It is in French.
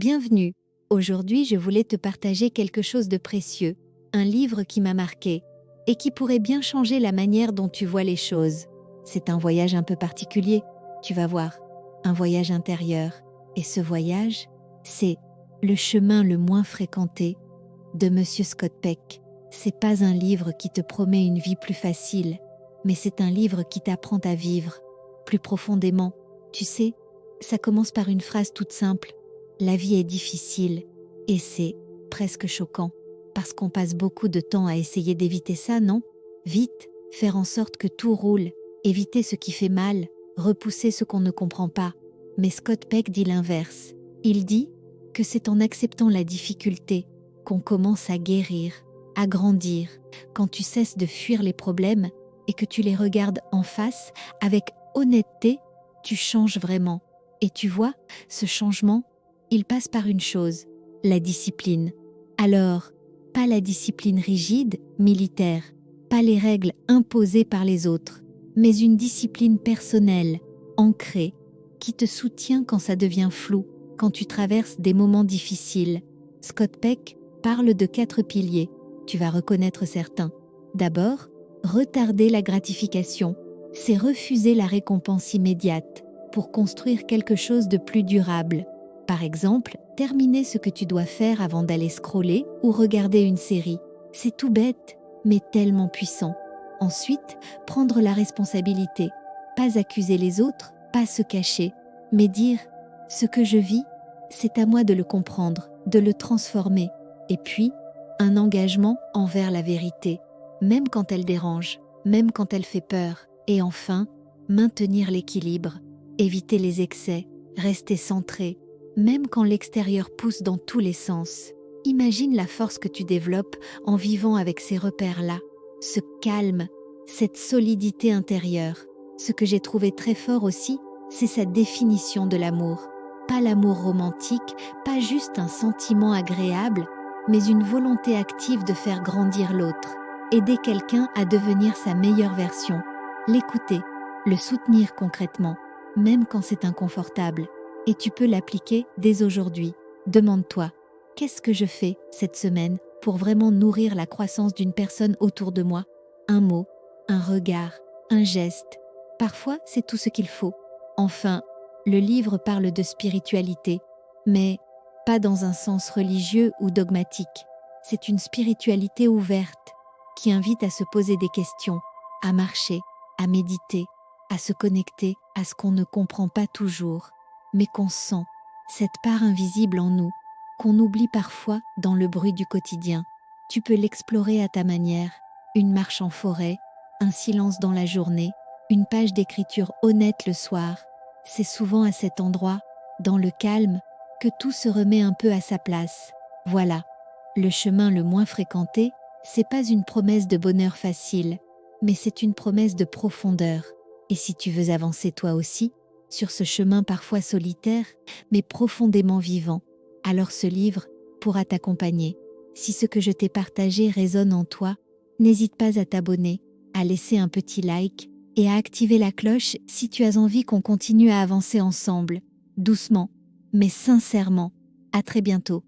Bienvenue. Aujourd'hui, je voulais te partager quelque chose de précieux, un livre qui m'a marqué et qui pourrait bien changer la manière dont tu vois les choses. C'est un voyage un peu particulier, tu vas voir, un voyage intérieur. Et ce voyage, c'est Le chemin le moins fréquenté de Monsieur Scott Peck. C'est pas un livre qui te promet une vie plus facile, mais c'est un livre qui t'apprend à vivre plus profondément. Tu sais, ça commence par une phrase toute simple. La vie est difficile et c'est presque choquant parce qu'on passe beaucoup de temps à essayer d'éviter ça, non? Vite, faire en sorte que tout roule, éviter ce qui fait mal, repousser ce qu'on ne comprend pas. Mais Scott Peck dit l'inverse. Il dit que c'est en acceptant la difficulté qu'on commence à guérir, à grandir, quand tu cesses de fuir les problèmes et que tu les regardes en face avec honnêteté, tu changes vraiment. Et tu vois, ce changement, il passe par une chose, la discipline. Alors, pas la discipline rigide, militaire, pas les règles imposées par les autres, mais une discipline personnelle, ancrée, qui te soutient quand ça devient flou, quand tu traverses des moments difficiles. Scott Peck parle de 4 piliers, tu vas reconnaître certains. D'abord, retarder la gratification, c'est refuser la récompense immédiate pour construire quelque chose de plus durable. Par exemple, terminer ce que tu dois faire avant d'aller scroller ou regarder une série. C'est tout bête, mais tellement puissant. Ensuite, prendre la responsabilité. Pas accuser les autres, pas se cacher, mais dire « ce que je vis, c'est à moi de le comprendre, de le transformer. » Et puis, un engagement envers la vérité, même quand elle dérange, même quand elle fait peur. Et enfin, maintenir l'équilibre, éviter les excès, rester centré, même quand l'extérieur pousse dans tous les sens. Imagine la force que tu développes en vivant avec ces repères-là, ce calme, cette solidité intérieure. Ce que j'ai trouvé très fort aussi, c'est sa définition de l'amour. Pas l'amour romantique, pas juste un sentiment agréable, mais une volonté active de faire grandir l'autre, aider quelqu'un à devenir sa meilleure version, l'écouter, le soutenir concrètement, même quand c'est inconfortable. Et tu peux l'appliquer dès aujourd'hui. Demande-toi, qu'est-ce que je fais cette semaine pour vraiment nourrir la croissance d'une personne autour de moi? Un mot, un regard, un geste. Parfois, c'est tout ce qu'il faut. Enfin, le livre parle de spiritualité, mais pas dans un sens religieux ou dogmatique. C'est une spiritualité ouverte qui invite à se poser des questions, à marcher, à méditer, à se connecter à ce qu'on ne comprend pas toujours, mais qu'on sent, cette part invisible en nous, qu'on oublie parfois dans le bruit du quotidien. Tu peux l'explorer à ta manière, une marche en forêt, un silence dans la journée, une page d'écriture honnête le soir. C'est souvent à cet endroit, dans le calme, que tout se remet un peu à sa place. Voilà, le chemin le moins fréquenté, c'est pas une promesse de bonheur facile, mais c'est une promesse de profondeur. Et si tu veux avancer toi aussi, sur ce chemin parfois solitaire, mais profondément vivant, alors ce livre pourra t'accompagner. Si ce que je t'ai partagé résonne en toi, n'hésite pas à t'abonner, à laisser un petit like et à activer la cloche si tu as envie qu'on continue à avancer ensemble, doucement, mais sincèrement. À très bientôt.